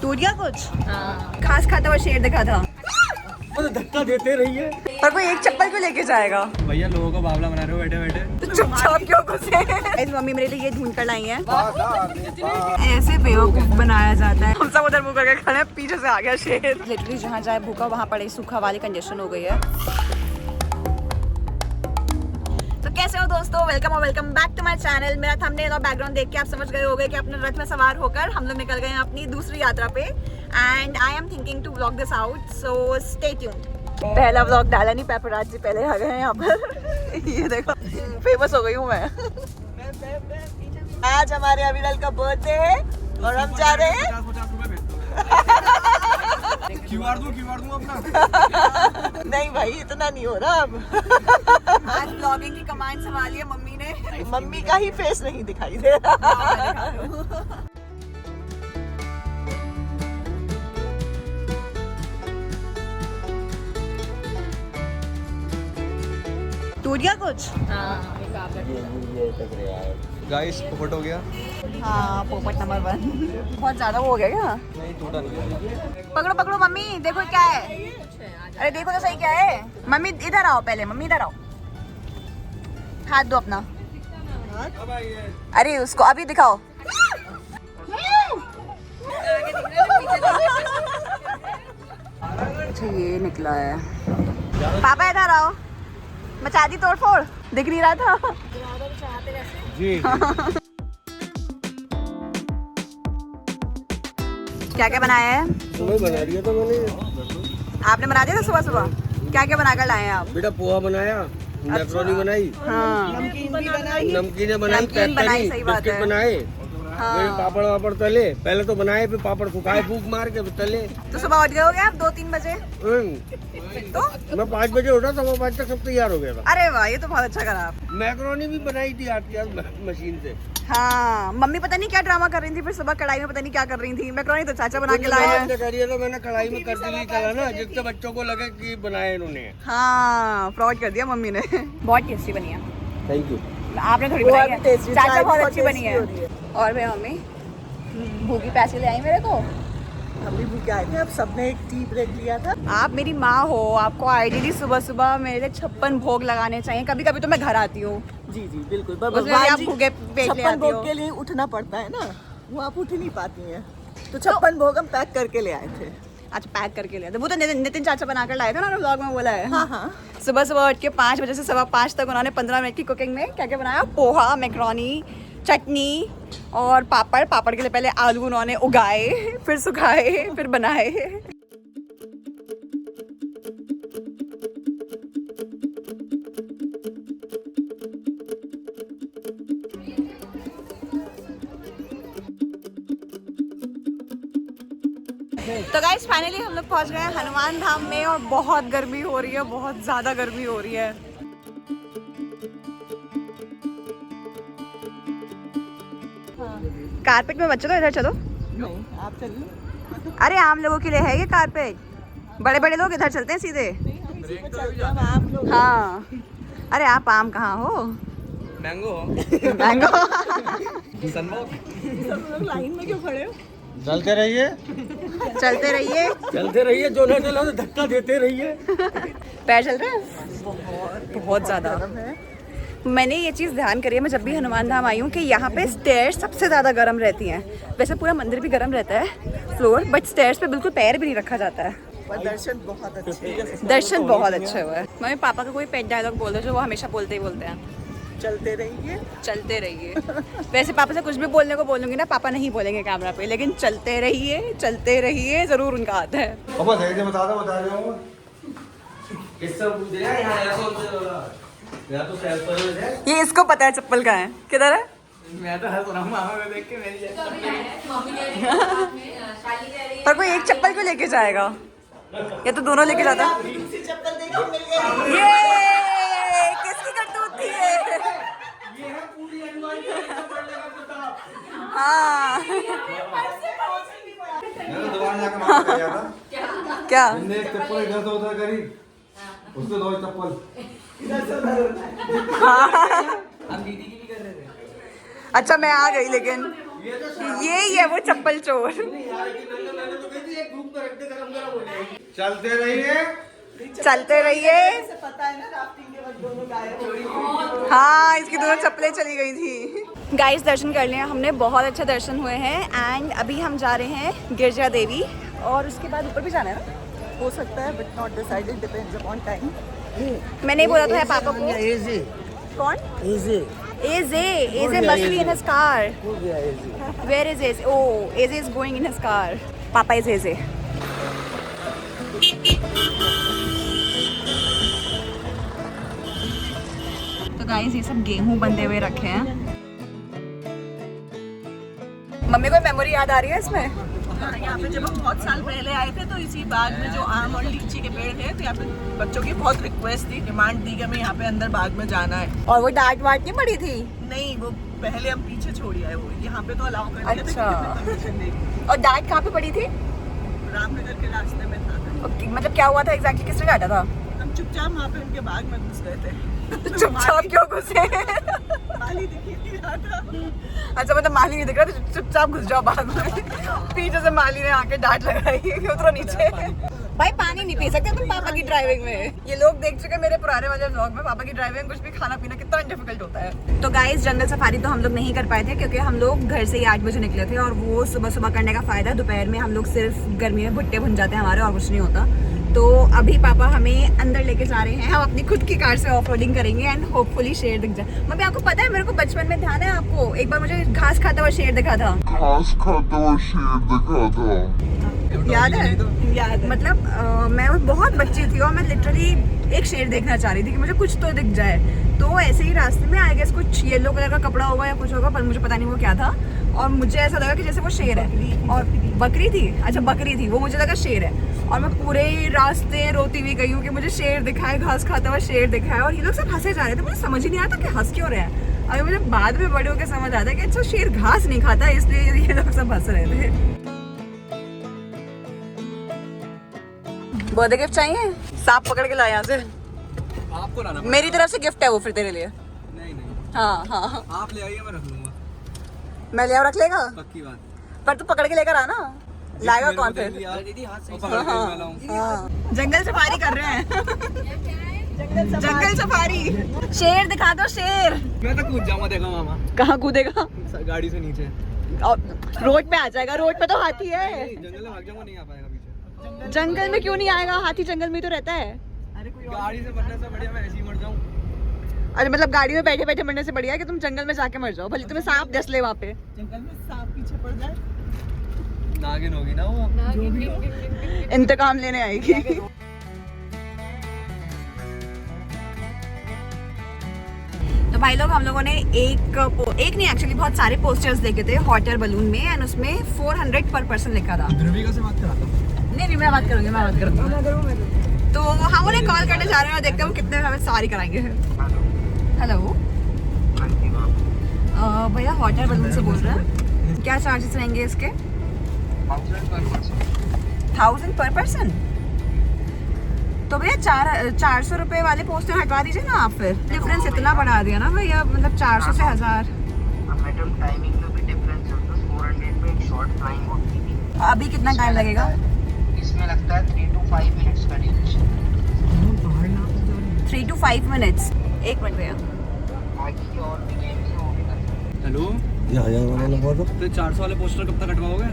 टूट गया कुछ? घास खाता हुआ शेर दिखा था। धक्का देते रहिए। पर कोई एक चप्पल क्यों लेके जाएगा? भैया लोगों को बावला बना रहे हो बैठे बैठे। तो चुपचाप क्यों घुसे? इस मम्मी मेरे लिए ये ढूंढ कर लाई है। ऐसे बेवकूफ बनाया जाता है। हम सब उधर मुँह करके खड़े हैं, पीछे से आ गया शेर। लिटरली जहाँ जाए भूखा वहाँ पड़े सूखा वाली कंडीशन हो गई है। तो कैसे हो दोस्तों, welcome back to my channel. मेरा थंबनेल और बैकग्राउंड देख के आप समझ गए होंगे कि अपने रथ में सवार होकर हम लोग निकल गए हैं अपनी दूसरी यात्रा पे। And I am thinking to vlog this out, so stay tuned. पहला व्लॉग डाला नहीं, पेपराज़ी पहले आ गए हैं यहाँ पर। ये देखो फेमस हो गई हूँ मैं। आज हमारे अविरल का बर्थडे है और हम जा रहे हैं। क्यूआर दूं अपना। नहीं भाई इतना नहीं हो रहा अब। आज ब्लॉगिंग की कमांड संभाली है मम्मी ने। मम्मी का ही फेस नहीं दिखाई दे रहा। टूट गया कुछ? गाइस पोपट हो गया। हाँ पोपट नंबर 1। बहुत ज्यादा वो हो गया क्या? नहीं टूटा नहीं। पकड़ो पकड़ो मम्मी, देखो क्या है। अरे देखो तो सही क्या है। मम्मी इधर आओ पहले, मम्मी इधर आओ। हाथ दो अपना। अरे उसको अभी दिखाओ। अच्छा ये निकला है। पापा इधर आओ। मचा दी तोड़ फोड़, दिख नहीं रहा था। जी। क्या क्या बनाया है? सुबह बना दिया था मैंने। आपने बना दिया था सुबह सुबह? क्या क्या बनाकर लाए हैं आप? बेटा पोहा बनाया, मैक्रोनी बनाई, हाँ नमकीनें बनाई, नमकीन बनाई, सही बात बिस्किट है। बनाए, हाँ। फिर पापड़ वापड़ तले। पहले तो बनाए फिर पापड़ फुकाए, फूक मार के फिर तले। तो सुबह उठ गए होगे आप 2-3 बजे? तो मैं 5 बजे उठा, 5:15 तक सब तैयार हो गया था। अरे वाह ये तो बहुत अच्छा करा आप। मैक्रोनी भी बनाई थी आज मशीन से। हाँ मम्मी पता नहीं क्या ड्रामा कर रही थी, फिर सुबह कढ़ाई में पता नहीं क्या कर रही थी। मैक्रोनी तो चाचा बना के लाए हैं। करिए तो मैंने कढ़ाई में कर दी चला ना, जिससे बच्चों को लगे कि बनाए इन्होंने। हाँ फ्रॉड कर दिया मम्मी ने। बहुत टेस्टी बनी है। Thank you. आपने थोड़ी बनाई है, चाचा बहुत अच्छी बनी है। और भाई मम्मी भूखी पैसे ले आई मेरे को। हम भी भूखे आए थे, अब सबने एक टी ब्रेक लिया था। आप मेरी माँ हो, आपको आइडियली सुबह सुबह मेरे लिए 56 भोग लगाने चाहिए। कभी कभी तो मैं घर आती हूँ। जी जी बिल्कुल, पर उसमें भी आप भूखे पेट ले 56 आती हो। भोग के लिए उठना पड़ता है ना, वो आप उठ ही नहीं पाती हैं। तो 56 भोग हम पैक करके ले आए थे। अच्छा पैक करके लिया था, वो तो नितिन चाचा बनाकर लाए थे ना, व्लॉग में बोला है। हाँ हाँ सुबह सुबह उठ के 5 बजे से 5:15 तक उन्होंने 15 मिनट की कुकिंग में क्या क्या बनाया? पोहा, मैक्रोनी, चटनी और पापड़। पापड़ के लिए पहले आलू उन्होंने उगाए, फिर सुखाए, फिर बनाए। तो गाइस फाइनली हम लोग पहुंच गए हैं हनुमान धाम में और बहुत गर्मी हो रही है, बहुत ज़्यादा गर्मी हो रही है। कारपेट में बच्चे तो इधर चलो। नहीं आप चलिए। अरे आम लोगों के लिए है ये कारपेट, बड़े बड़े लोग इधर चलते हैं सीधे। आप लोग हाँ अरे आप आम कहाँ हो? Mango mango. सब लोग लाइन में क्यों खड़े हो? चलते रहिए, चलते रहिए। चलते रहिए, जो ना चलो तो धक्का देते रहिए। पैर चल रहे हैं बहुत ज़्यादा। मैंने ये चीज़ ध्यान करी है, मैं जब भी हनुमान धाम आई हूँ कि यहाँ पे स्टेयर्स सबसे ज़्यादा गर्म रहती हैं। वैसे पूरा मंदिर भी गर्म रहता है फ्लोर, बट स्टेयर्स पे बिल्कुल पैर भी नहीं रखा जाता है। पर दर्शन बहुत अच्छे हैं। दर्शन बहुत अच्छे हुए हैं। मम्मी पापा का कोई पेट डायलॉग बोल दो जो वो हमेशा बोलते ही बोलते हैं, चलते रहिए। चलते रहिए। वैसे पापा से कुछ भी बोलने को बोलूँगी ना, पापा नहीं बोलेंगे कैमरा पे, लेकिन चलते रहिए ज़रूर उनका आता है। बता रहा हूँ किससे पूछ रहे हैं यहाँ या तो सेल्फ पर है। ये इसको पता है चप्पल का है, किधर है? मैं तो हर मामा को देख के मेरी पर कोई एक चप्पल क्यों लेके जाएगा? या तो दोनों लेके जाता। चप्पल देखो मिल गई। ये किसकी करतूत थी ये? ये है पूरी हनुमान जी का पढ़ने का प्रताप। हाँ मैं तो दुकान जाकर मामा कर गया था। क्या? मैंने एक चप्पल इधर से उधर करी, उससे 2 चप्पल। हम दीदी की भी कर रहे थे। अच्छा मैं आ गई, लेकिन ये ही है वो चप्पल चोर। से एक ग्रुप में रखते गरम गरम हो जाएगी। चलते रहिए चलते रहिए। से पता है ना राफ्टिंग के वक्त दोनों गायब हो गई। हाँ, इसकी दोनों चप्पलें चली गई थी। गाइस दर्शन कर लिए हमने, बहुत अच्छे दर्शन हुए हैं एंड अभी हम जा रहे हैं गिरजा देवी और उसके बाद ऊपर भी जाना है ना, हो सकता है but not decided, depends upon time. मैंने बोला था पापा को। इजी कौन? Easy Eze must be in his car. Where is Eze? Oh, Eze is going in his car. Papa is Eze. तो गाइस ये सब गेहूं बंधे हुए रखे हैं। मम्मी को मेमोरी याद आ रही है इसमें? हाँ, यहाँ पे जब हम बहुत साल पहले आए थे तो इसी बाग में जो आम और लीची के पेड़ थे, तो यहाँ पे बच्चों की बहुत रिक्वेस्ट थी, डिमांड थी कि हमें यहाँ पे अंदर बाग में जाना है। और वो डांट वाट नहीं पड़ी थी? नहीं, वो पहले हम पीछे छोड़ आए, वो यहाँ पे तो अलाउ कर दिया था अच्छा। कि परमिशन देगी। और डांट कहाँ पे पड़ी थी? रामनगर के रास्ते में था। Okay, मतलब क्या हुआ था एग्जैक्टली, किसने डांटा था? हम चुपचाप वहाँ पे उनके बाग में घुस गए थे। चुपचाप क्यों घुसे? माली दिख ही नहीं रहा था। अच्छा, मतलब माली नहीं दिख रहा तो चुपचाप घुस जाओ बाग में। पीछे से माली ने आके डांट लगाई कि उतरो नीचे। भाई पानी नहीं पी सकते तुम पापा की ड्राइविंग में। ये लोग देख चुके मेरे पुराने वाले व्लॉग में, पापा की ड्राइविंग कुछ भी खाना पीना कितना डिफिकल्ट होता है। तो गाइस जंगल सफारी तो हम लोग नहीं कर पाए थे क्योंकि हम लोग घर से ही 8 बजे निकले थे और वो सुबह सुबह करने का फायदा, दोपहर में हम लोग सिर्फ गर्मी में भुट्टे भुन जाते हैं हमारे और कुछ नहीं होता। तो अभी पापा हमें अंदर लेके जा रहे हैं, हम अपनी खुद की कार से ऑफ रोडिंग करेंगे एंड होपफुली शेर दिख जाए। मम्मी आपको पता है मेरे को बचपन में ध्यान है, आपको एक बार मुझे घास खाता हुआ शेर दिखा था। याद है? याद है। मतलब मैं बहुत बच्ची थी और मैं लिटरली एक शेर देखना चाह रही थी कि मुझे कुछ तो दिख जाए। तो ऐसे ही रास्ते में आई गेस कुछ येलो कलर का कपड़ा होगा या कुछ होगा, पर मुझे पता नहीं वो क्या था। और मुझे ऐसा लगा कि जैसे वो शेर है। और बकरी थी, अच्छा बकरी थी, वो मुझे लगा शेर है। और मैं पूरे रास्ते रोती हुई गई हूँ कि मुझे शेर दिखाए, घास खाता हुआ शेर दिखाए। और ये लोग सब हंसे जा रहे थे, मुझे समझ ही नहीं आता कि हंस क्यों रहे हैं। अभी मुझे बाद में बड़े होकर समझ आता है कि अच्छा शेर घास नहीं खाता इसलिए ये लोग सब हंस रहे थे। बर्थडे गिफ्ट चाहिए? सांप पकड़ के लाया यहाँ से। आपको लाना मेरी तरफ से गिफ्ट है वो फिर तेरे लिए। नहीं हाँ हाँ, आप ले आइए, मैं रख लूंगा। मैं ले रख लेगा, पक्की बात। पर तू पकड़ के लेकर आना। लाएगा कौन फिर? दीदी हाथ से पकड़ के मैं लाऊं। हाँ। जंगल सफारी कर रहे हैं। जंगल सफारी। शेर दिखा दो, शेर। मैं तो कूद जाऊंगा, देखो मामा। कहाँ कूदेगा? गाड़ी से नीचे। और रोड पे आ जाएगा, रोड पे तो हाथी है। जंगल में भाग जाऊंगा, नहीं आ पाएगा पीछे। जंगल में क्यों नहीं आएगा? हाथी जंगल में ही तो रहता है। अरे कोई गाड़ी से मरने से बढ़िया मैं ऐसे ही मर जाऊं। अरे मतलब गाड़ी में बैठे बैठे मरने से बढ़िया है कि तुम जंगल में जाके मर जाओ, भले तुम्हें सांप डस ले वहाँ पे। जंगल में सांप पीछे पड़ जाए, नागिन होगी ना वो। जो भी हो। इंतकाम लेने आएगी। तो भाई लोग हम लोगों ने एक नहीं एक्चुअली बहुत सारे पोस्टर्स देखे थे हॉट एयर बलून में एंड उसमें 400 पर पर्सन लिखा था। ध्रुविका से बात करा था। नहीं मैं बात करूंगी, मैं बात करूंगी। तो हम उन्हें कॉल करने जा रहे हैं और देखते हैं वो कितने हमें सवारी कराएंगे। हेलो भैया हॉट एयर बलून से बोल रहे हैं, क्या चार्जेस रहेंगे इसके? 1000 पर पर्सन। तो भैया 400 रुपए वाले पोस्टर हटवा दीजिए ना आप फिर। डिफरेंस इतना बढ़ा दिया ना भैया, मतलब 400 से 1000। मैडम टाइमिंग में भी डिफरेंस है, तो 400 में एक शॉर्ट फ्लाइंग होती है। अभी कितना टाइम लगेगा? इसमें लगता है 3 to 5 मिनट्स का ड्यूरेशन। 3 to 5 minutes. एक मिनट भैया। बाकी और भी गेम्स हैं, वो भी कर सकते हैं। हेलो, ये 1000 वाला लगवा दो। तो 400 वाले पोस्टर कब तक हटवाओगे?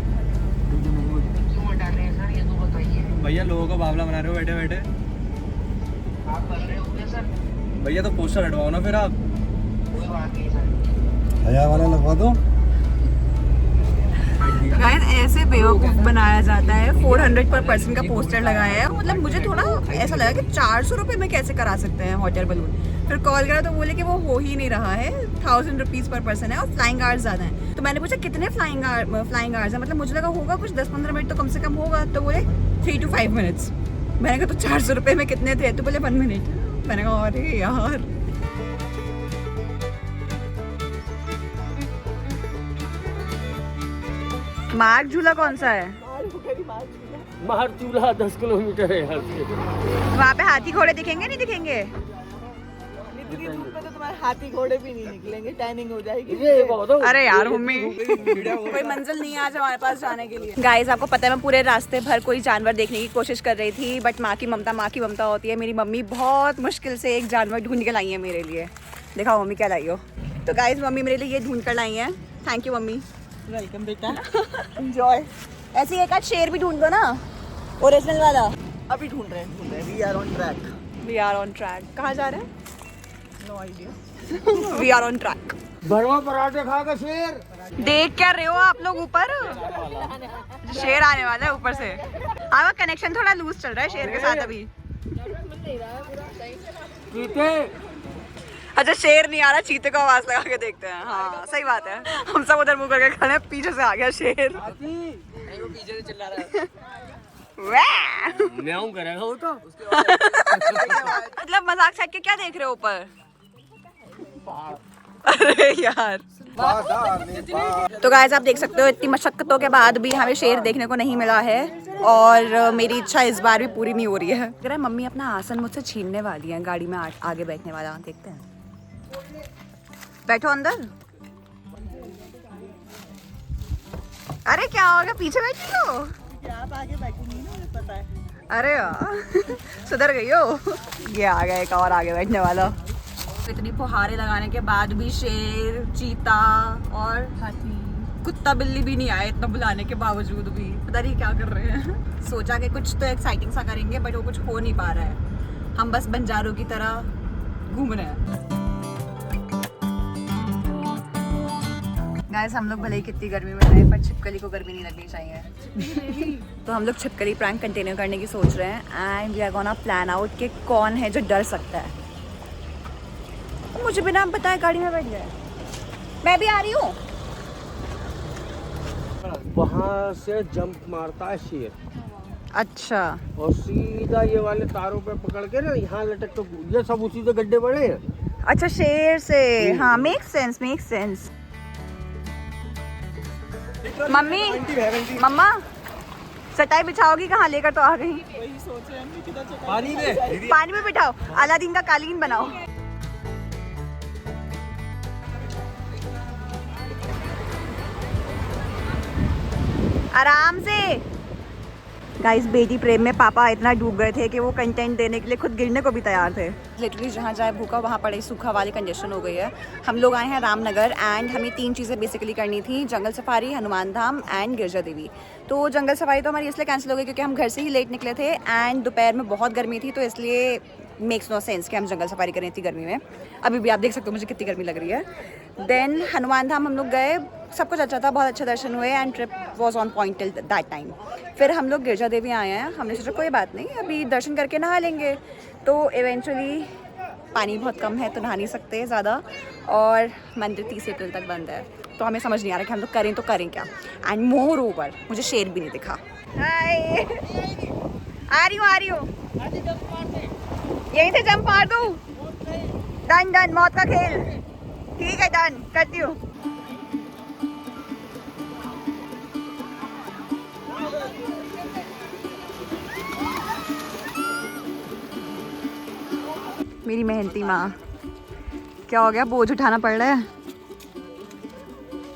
क्यों हटा रहे हैं सर, ये तो बताइए। भैया लोगों को बावला बना रहे हो बैठे बैठे। आप कर रहे होंगे सर, भैया तो पोस्टर हटवाओ ना फिर आप। कोई बात नहीं सर। 1000 वाला लगवा दो। गाइस ऐसे बेवकूफ बनाया जाता है। 400 पर पर्सन का पोस्टर लगाया है, मतलब मुझे थोड़ा ऐसा लगा कि 400 रुपए में कैसे करा सकते हैं हॉट एयर बलून। फिर कॉल करा तो बोले कि वो हो ही नहीं रहा है, 1000 रुपीज पर पर्सन है और फ्लाइंग आवर्स ज़्यादा हैं। तो मैंने पूछा कितने फ्लाइंग आवर्स है, मतलब मुझे लगा होगा कुछ 10-15 मिनट तो कम से कम होगा। तो बोले 3 to 5 मिनट्स। मैंने कहा तो 400 रुपये में कितने थे? तो बोले 1 मिनट। मैंने कहा अरे यार। मार्ग झूला कौन सा है? बाहर चूल्हा 10 किलोमीटर है यहाँ से। वहाँ पे हाथी घोड़े दिखेंगे नहीं दिखेंगे? इतनी धूप में तो तुम्हारे हाथी घोड़े भी नहीं निकलेंगे, टैनिंग हो जाएगी। ये बहुत अरे यार मम्मी कोई मंजिल नहीं है आज हमारे पास जाने के लिए। गाइस आपको पता है मैं पूरे रास्ते भर कोई जानवर देखने की कोशिश कर रही थी, बट माँ की ममता होती है। मेरी मम्मी बहुत मुश्किल से एक जानवर ढूंढ के लाई है मेरे लिए। दिखाओ मम्मी क्या लाई हो। तो गाइस मम्मी मेरे लिए ये ढूंढ कर लाई है। Thank you mummy. वेलकम बेटा। एंजॉय। ऐसे ही एक आध शेर भी ढूंढ दो ना, ओरिजिनल वाला। अभी ढूंढ रहे हैं। We are on track. We are on track. कहाँ जा रहे हैं? No idea. We are on track. भरवा पराठे खाएगा शेर। देख क्या रहे हो आप लोग ऊपर? शेर आने वाला है ऊपर से। आपका कनेक्शन थोड़ा लूज चल रहा है शेर के साथ अभी। चीते। अच्छा शेर नहीं आ रहा, चीते को आवाज लगा के देखते हैं। हाँ सही बात है। हम सब उधर मुंह करके खड़े हैं, पीछे से आ गया शेर। वो पीछे से चिल्ला रहा है। वाह! म्याऊं करेगा वो तो। मतलब मजाक साइड के क्या देख रहे हो ऊपर? अरे यार। तो गाइस आप देख सकते हो इतनी मशक्कतों के बाद भी हमें शेर देखने को नहीं मिला है, और मेरी इच्छा इस बार भी पूरी नहीं हो रही है। अगर मम्मी अपना आसन मुझसे छीनने वाली है गाड़ी में आगे बैठने वाला। देखते हैं। बैठो अंदर। अरे क्या हो गया, पीछे बैठी हो? आप आगे बैठेंगी ना, मुझे पता है। अरे वाह सुधर गई हो। ये आ गया एक और आगे बैठने वाला। इतनी फुहारे लगाने के बाद भी शेर, चीता और हाथी, कुत्ता बिल्ली भी नहीं आए इतना बुलाने के बावजूद भी। पता नहीं क्या कर रहे हैं। सोचा कि कुछ तो एक्साइटिंग सा करेंगे, बट वो कुछ हो नहीं पा रहा है। हम बस बंजारों की तरह घूम रहे हैं। गाइस हम लोग भले ही कितनी गर्मी में रहे, पर छिपकली को गर्मी नहीं लगनी चाहिए। तो हम लोग छिपकली प्रैंक कंटिन्यू करने की सोच रहे हैं, and we are gonna plan out कि कौन है जो डर सकता है। मुझे बिना बताए गाड़ी में बैठ गए। मैं भी आ रही हूँ। वहाँ से जंप मारता है शेर, अच्छा और सीधा ये वाले तारों पे पकड़ के ना यहाँ लटक, तो ये सब उसी से गड्ढे बड़े हैं। अच्छा शेर से। हाँ make sense make sense. Mummy mamma चटाई बिछाओगी कहाँ? लेकर तो आ गई। वही सोच रहे हैं किधर चले। पानी में बिठाओ, अलादीन का कालीन बनाओ। आराम से। गाइस बेटी प्रेम में पापा इतना डूब गए थे कि वो कंटेंट देने के लिए खुद गिरने को भी तैयार थे। लिटरली जहाँ जाए भूखा वहाँ पड़े सूखा वाली कंडीशन हो गई है। हम लोग आए हैं रामनगर, एंड हमें 3 चीज़ें बेसिकली करनी थी, जंगल सफारी, हनुमान धाम एंड गिरजा देवी। तो जंगल सफारी तो हमारी इसलिए कैंसिल हो गई क्योंकि हम घर से ही लेट निकले थे, एंड दोपहर में बहुत गर्मी थी, तो इसलिए मेक्स नो सेंस कि हम जंगल सफारी करें इतनी गर्मी में। अभी भी आप देख सकते हो मुझे कितनी गर्मी लग रही है। देन हनुमान धाम हम लोग गए, सब कुछ अच्छा था, बहुत अच्छे दर्शन हुए, and trip was on point till that time. फिर हम लोग गिरजा देवी आए हैं। हमने सोचा कोई बात नहीं, अभी दर्शन करके नहा लेंगे। तो इवेंचुअली पानी बहुत कम है तो नहा नहीं सकते ज़्यादा, और मंदिर 30 अप्रैल तक बंद है। तो हमें समझ नहीं आ रहा कि हम लोग करें तो करें क्या। एंड मोर ओवर मुझे शेर भी नहीं दिखा। हाय आ रही हूँ। यहीं से जंप मार दूँ? डन मौत का खेल। ठीक है डन, करती हूँ। मेरी मेहनती माँ। क्या हो गया, बोझ उठाना पड़ रहा है?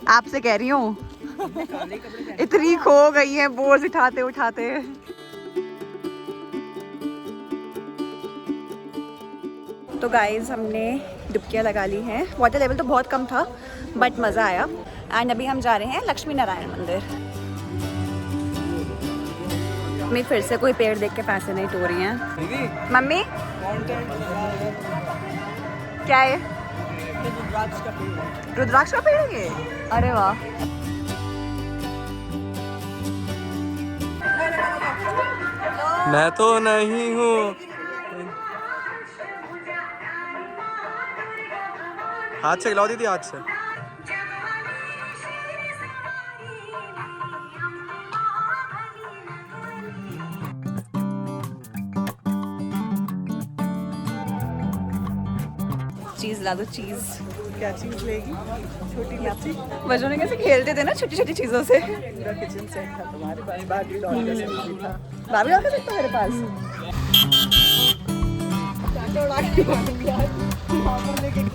आपसे कह रही हूँ इतनी खो गई है बोझ उठाते उठाते। तो गाइस हमने डुबकियाँ लगा ली हैं। वाटर लेवल तो बहुत कम था बट मज़ा आया। एंड अभी हम जा रहे हैं लक्ष्मी नारायण मंदिर। मम्मी फिर से कोई पेड़ देख के पैसे नहीं टो रही हैं। मम्मी क्या है? रुद्राक्ष का पेड़ है। रुद्राक्ष का पेड़ है ये? अरे वाह। मैं तो नहीं हूँ। हाथ से खिलाओ दीदी, हाथ से। चीज ला दो, चीज। क्या चीज लेगी? छोटी बच्ची। बच्चों ने कैसे खेलते थे ना छोटी छोटी चीजों से। पूरा किचन सेट था तुम्हारे पास, बाकी डॉल का सेट भी था। भाभी और का सकता मेरे पास।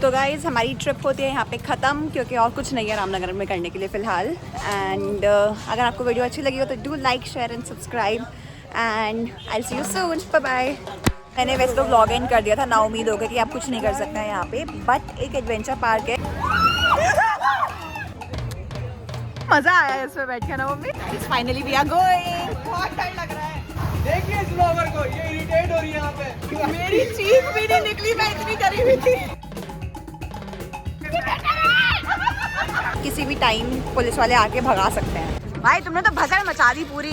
तो गाइज हमारी ट्रिप होती है यहाँ पे ख़त्म, क्योंकि और कुछ नहीं है रामनगर में करने के लिए फ़िलहाल। एंड अगर आपको वीडियो अच्छी लगी हो तो do like share and subscribe and I see you soon, bye bye. मैंने वैसे तो व्लॉग एंड कर दिया था, ना उम्मीद होगा कि आप कुछ नहीं कर सकते हैं यहाँ पे, बट एक एडवेंचर पार्क है। मज़ा आया इसमें बैठ के ना mummy. Finally we are going. बहुत टाइम लग रहा है। देखिए इस ब्लॉगर को, ये इरिटेट हो रही है यहाँ पे। मेरी चीख भी नहीं निकली, मैं इतनी डरी हुई थी। किसी भी टाइम पुलिस वाले आके भगा सकते हैं। भाई तुमने तो भगड़ मचा दी पूरी।